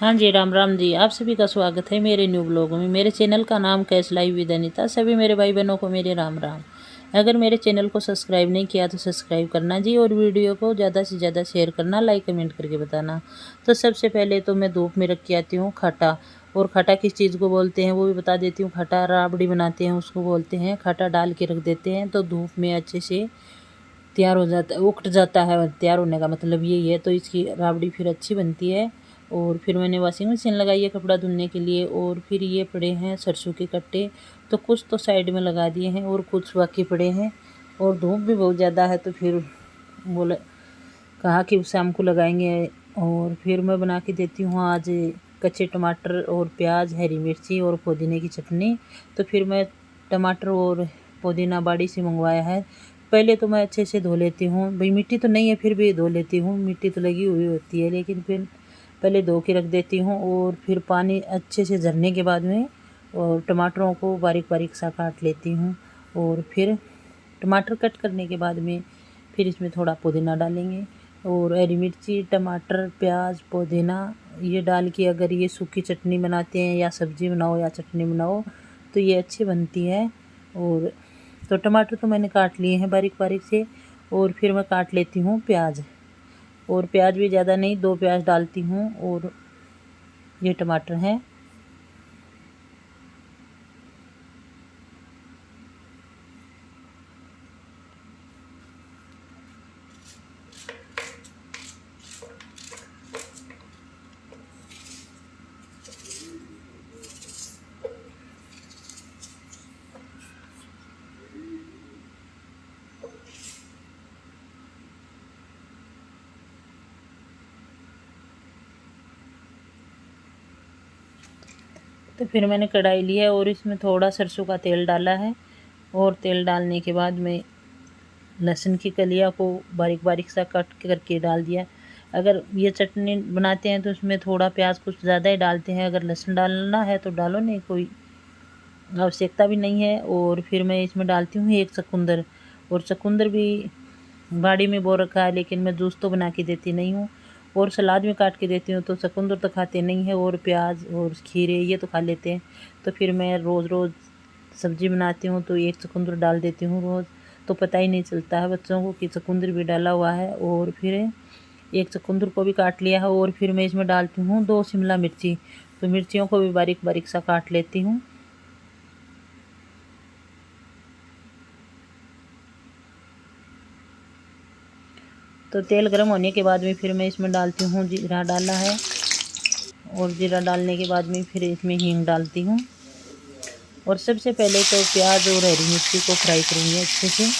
हाँ जी, राम राम जी। आप सभी का स्वागत है मेरे न्यू ब्लॉग में। मेरे चैनल का नाम कैश लाइव विद अनीता। सभी मेरे भाई बहनों को मेरे राम राम। अगर मेरे चैनल को सब्सक्राइब नहीं किया तो सब्सक्राइब करना जी, और वीडियो को ज़्यादा से ज़्यादा शेयर करना, लाइक कमेंट करके बताना। तो सबसे पहले तो मैं धूप में रख के आती हूँ खटा। और खटा किस चीज़ को बोलते हैं वो भी बता देती हूँ। खटा राबड़ी बनाते हैं उसको बोलते हैं। खटा डाल के रख देते हैं तो धूप में अच्छे से तैयार हो जाता है, उकट जाता है। तैयार होने का मतलब यही है। तो इसकी राबड़ी फिर अच्छी बनती है। और फिर मैंने वॉशिंग मशीन लगाई है कपड़ा धुलने के लिए। और फिर ये पड़े हैं सरसों के कट्टे, तो कुछ तो साइड में लगा दिए हैं और कुछ बाकी पड़े हैं। और धूप भी बहुत ज़्यादा है तो फिर बोले कहा कि शाम को लगाएंगे। और फिर मैं बना के देती हूँ आज कच्चे टमाटर और प्याज, हरी मिर्ची और पुदीने की चटनी। तो फिर मैं टमाटर और पुदीना बाड़ी से मंगवाया है। पहले तो मैं अच्छे से धो लेती हूँ, भाई मिट्टी तो नहीं है फिर भी धो लेती हूँ, मिट्टी तो लगी हुई होती है, लेकिन फिर पहले धो के रख देती हूँ। और फिर पानी अच्छे से झरने के बाद में और टमाटरों को बारीक बारीक सा काट लेती हूँ। और फिर टमाटर कट करने के बाद में फिर इसमें थोड़ा पुदीना डालेंगे और हरी मिर्ची, टमाटर, प्याज, पुदीना ये डाल के अगर ये सूखी चटनी बनाते हैं या सब्ज़ी बनाओ या चटनी बनाओ तो ये अच्छी बनती है। और तो टमाटर तो मैंने काट लिए हैं बारीक बारीक से। और फिर मैं काट लेती हूँ प्याज, और प्याज भी ज़्यादा नहीं, 2 प्याज डालती हूँ। और ये टमाटर हैं। तो फिर मैंने कढ़ाई ली है और इसमें थोड़ा सरसों का तेल डाला है। और तेल डालने के बाद में लहसुन की कलियां को बारीक बारीक सा कट करके डाल दिया। अगर ये चटनी बनाते हैं तो उसमें थोड़ा प्याज कुछ ज़्यादा ही डालते हैं, अगर लहसुन डालना है तो डालो, नहीं कोई आवश्यकता भी नहीं है। और फिर मैं इसमें डालती हूँ एक चुकंदर, और चुकंदर भी बाड़ी में बो रखा है लेकिन मैं जूस तो बना के देती नहीं हूँ और सलाद में काट के देती हूँ। तो चुकंदर तो खाते नहीं है और प्याज और खीरे ये तो खा लेते हैं। तो फिर मैं रोज़ रोज़ सब्ज़ी बनाती हूँ तो एक चुकंदर डाल देती हूँ रोज़, तो पता ही नहीं चलता है बच्चों को कि चुकंदर भी डाला हुआ है। और फिर एक चुकंदर को भी काट लिया है। और फिर मैं इसमें डालती हूँ 2 शिमला मिर्ची, तो मिर्चियों को भी बारीक बारीक सा काट लेती हूँ। तो तेल गर्म होने के बाद में फिर मैं इसमें डालती हूँ जीरा डाला है। और जीरा डालने के बाद में फिर इसमें हींग डालती हूँ। और सबसे पहले तो प्याज और हरी मिर्ची को फ्राई करूँगी अच्छे से।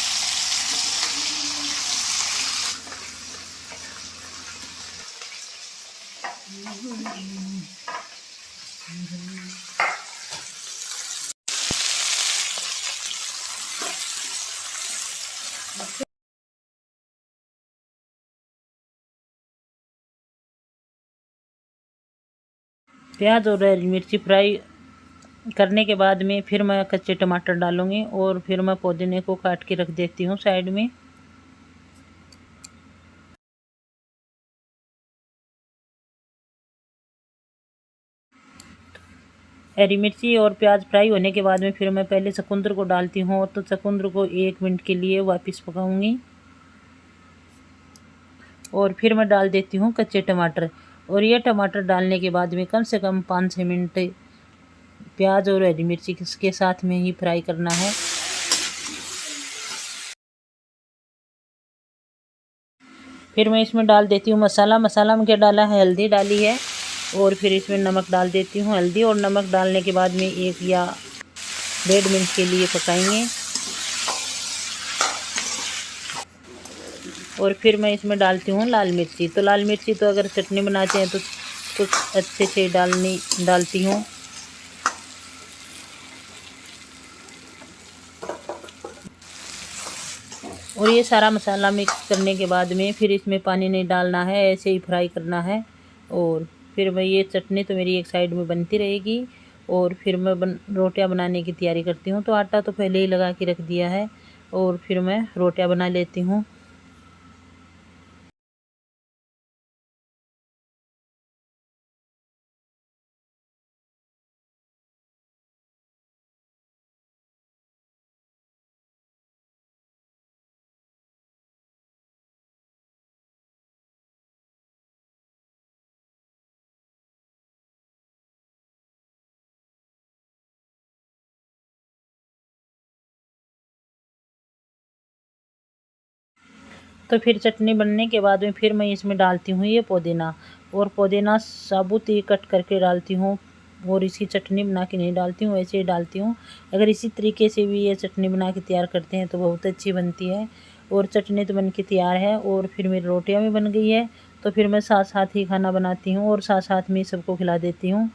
प्याज और हरी मिर्ची फ्राई करने के बाद में फिर मैं कच्चे टमाटर डालूँगी। और फिर मैं पुदीने को काट के रख देती हूँ साइड में। हरी मिर्ची और प्याज फ्राई होने के बाद में फिर मैं पहले चुकंदर को डालती हूँ, तो चुकंदर को 1 मिनट के लिए वापस पकाऊंगी। और फिर मैं डाल देती हूँ कच्चे टमाटर। और ये टमाटर डालने के बाद में कम से कम 5-6 मिनट प्याज और हरी मिर्ची के साथ में ही फ्राई करना है। फिर मैं इसमें डाल देती हूँ मसाला। मसाला में क्या डाला है, हल्दी डाली है। और फिर इसमें नमक डाल देती हूँ। हल्दी और नमक डालने के बाद में 1 या 1.5 मिनट के लिए पकाएंगे। और फिर मैं इसमें डालती हूँ लाल मिर्ची। तो लाल मिर्ची तो अगर चटनी बनाते हैं तो कुछ अच्छे से डालती हूँ। और ये सारा मसाला मिक्स करने के बाद में फिर इसमें पानी नहीं डालना है, ऐसे ही फ्राई करना है। और फिर मैं ये चटनी तो मेरी एक साइड में बनती रहेगी। और फिर मैं रोटियां बनाने की तैयारी करती हूँ। तो आटा तो पहले ही लगा के रख दिया है। और फिर मैं रोटियां बना लेती हूँ। तो फिर चटनी बनने के बाद में फिर मैं इसमें डालती हूँ ये पुदीना, और पुदीना साबुत ही कट करके डालती हूँ, और इसकी चटनी बना के नहीं डालती हूँ, ऐसे ही डालती हूँ। अगर इसी तरीके से भी ये चटनी बना के तैयार करते हैं तो बहुत अच्छी बनती है। और चटनी तो बन के तैयार है, और फिर मेरी रोटियाँ भी बन गई है। तो फिर मैं साथ साथ ही खाना बनाती हूँ और साथ साथ में सबको खिला देती हूँ।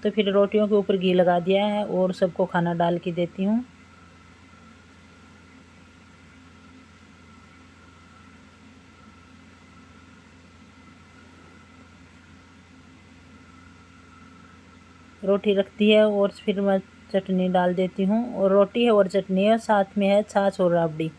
तो फिर रोटियों के ऊपर घी लगा दिया है और सबको खाना डाल के देती हूँ। रोटी रखती है और फिर मैं चटनी डाल देती हूँ, और रोटी है और चटनी है, साथ में है छाछ और राबड़ी।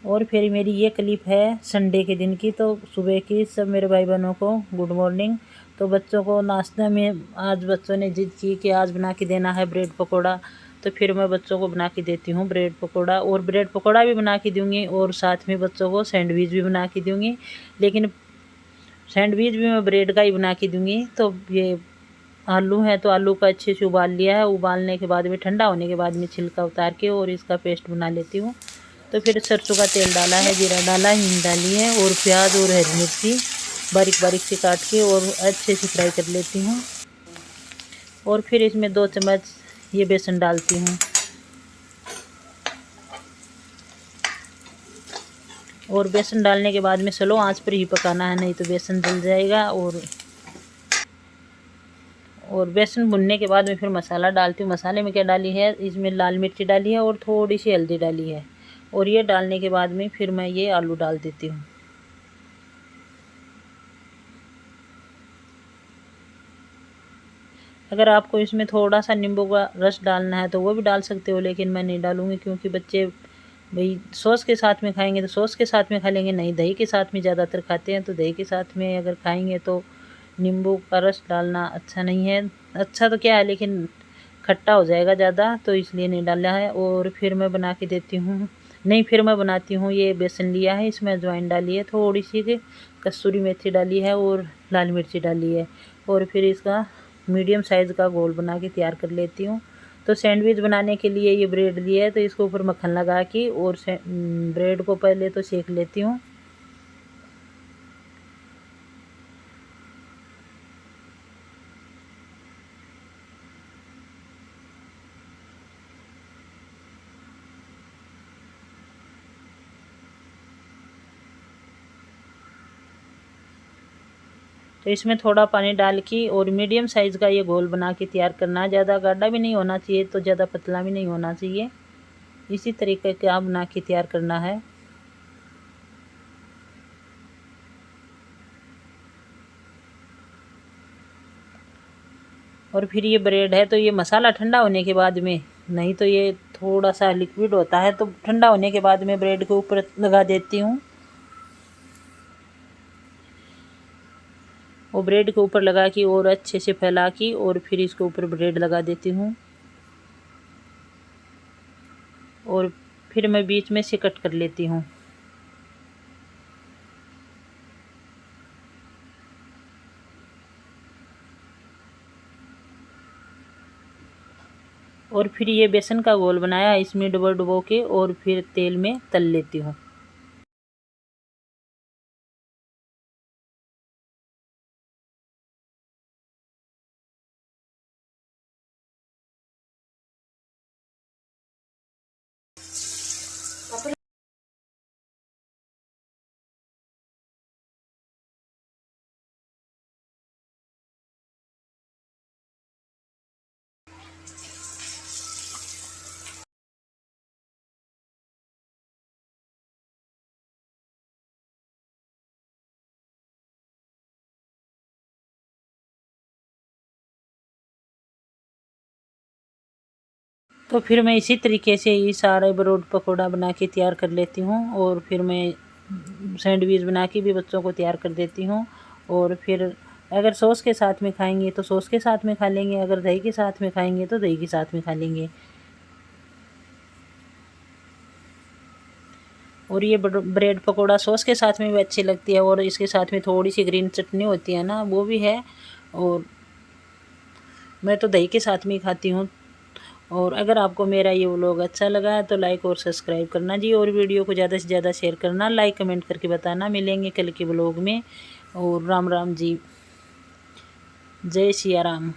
और फिर मेरी ये क्लिप है संडे के दिन की। तो सुबह की सब मेरे भाई बहनों को गुड मॉर्निंग। तो बच्चों को नाश्ते में आज बच्चों ने जिद की कि आज बना के देना है ब्रेड पकोड़ा। तो फिर मैं बच्चों को बना के देती हूँ ब्रेड पकोड़ा, और ब्रेड पकोड़ा भी बना के दूँगी और साथ में बच्चों को सैंडविच भी बना के दूँगी। लेकिन सैंडविच भी मैं ब्रेड का ही बना के दूँगी। तो ये आलू है, तो आलू को अच्छे से उबाल लिया है। उबालने के बाद में ठंडा होने के बाद में छिलका उतार के और इसका पेस्ट बना लेती हूँ। तो फिर सरसों का तेल डाला है, जीरा डाला, हींग डाली है, और प्याज और हरी मिर्ची बारीक बारीक से काट के और अच्छे से फ्राई कर लेती हूँ। और फिर इसमें 2 चम्मच ये बेसन डालती हूँ, और बेसन डालने के बाद में स्लो आंच पर ही पकाना है, नहीं तो बेसन जल जाएगा। और बेसन भुनने के बाद में फिर मसाला डालती हूँ। मसाले में क्या डाली है, इसमें लाल मिर्ची डाली है और थोड़ी सी हल्दी डाली है, और ये डालने के बाद में फिर मैं ये आलू डाल देती हूँ। अगर आपको इसमें थोड़ा सा नींबू का रस डालना है तो वो भी डाल सकते हो, लेकिन मैं नहीं डालूँगी, क्योंकि बच्चे भाई सॉस के साथ में खाएंगे तो सॉस के साथ में खा लेंगे, नहीं दही के साथ में ज़्यादातर खाते हैं। तो दही के साथ में अगर खाएंगे तो नींबू का रस डालना अच्छा नहीं है। अच्छा तो क्या है, लेकिन खट्टा हो जाएगा ज़्यादा, तो इसलिए नहीं डाला है। और फिर मैं बना के देती हूँ, नहीं फिर मैं बनाती हूँ। ये बेसन लिया है, इसमें अजवाइन डाली है, थोड़ी सी कसूरी मेथी डाली है और लाल मिर्ची डाली है, और फिर इसका मीडियम साइज़ का गोल बना के तैयार कर लेती हूँ। तो सैंडविच बनाने के लिए ये ब्रेड लिया है, तो इसके ऊपर मक्खन लगा के और ब्रेड को पहले तो सेक लेती हूँ। तो इसमें थोड़ा पानी डाल के और मीडियम साइज़ का ये घोल बना के तैयार करना है। ज़्यादा गाढ़ा भी नहीं होना चाहिए तो ज़्यादा पतला भी नहीं होना चाहिए। इसी तरीके का बना के तैयार करना है। और फिर ये ब्रेड है, तो ये मसाला ठंडा होने के बाद में, नहीं तो ये थोड़ा सा लिक्विड होता है, तो ठंडा होने के बाद में ब्रेड के ऊपर लगा देती हूँ। वो ब्रेड के ऊपर लगा के और अच्छे से फैला के और फिर इसके ऊपर ब्रेड लगा देती हूँ, और फिर मैं बीच में से कट कर लेती हूँ। और फिर ये बेसन का घोल बनाया, इसमें डुबो डुबो के और फिर तेल में तल लेती हूँ। तो फिर मैं इसी तरीके से ये सारे ब्रेड पकौड़ा बना के तैयार कर लेती हूँ, और फिर मैं सैंडविच बना के भी बच्चों को तैयार कर देती हूँ। और फिर अगर सॉस के साथ में खाएंगे तो सॉस के साथ में खा लेंगे, अगर दही के साथ में खाएंगे तो दही के साथ में खा लेंगे। और ये ब्रेड पकौड़ा सॉस के साथ में भी अच्छी लगती है, और इसके साथ में थोड़ी सी ग्रीन चटनी होती है ना, वो भी है। और मैं तो दही के साथ में ही खाती हूँ। और अगर आपको मेरा ये व्लॉग अच्छा लगा है तो लाइक और सब्सक्राइब करना जी, और वीडियो को ज़्यादा से ज़्यादा शेयर करना, लाइक कमेंट करके बताना। मिलेंगे कल के व्लॉग में, और राम राम जी, जय सिया राम।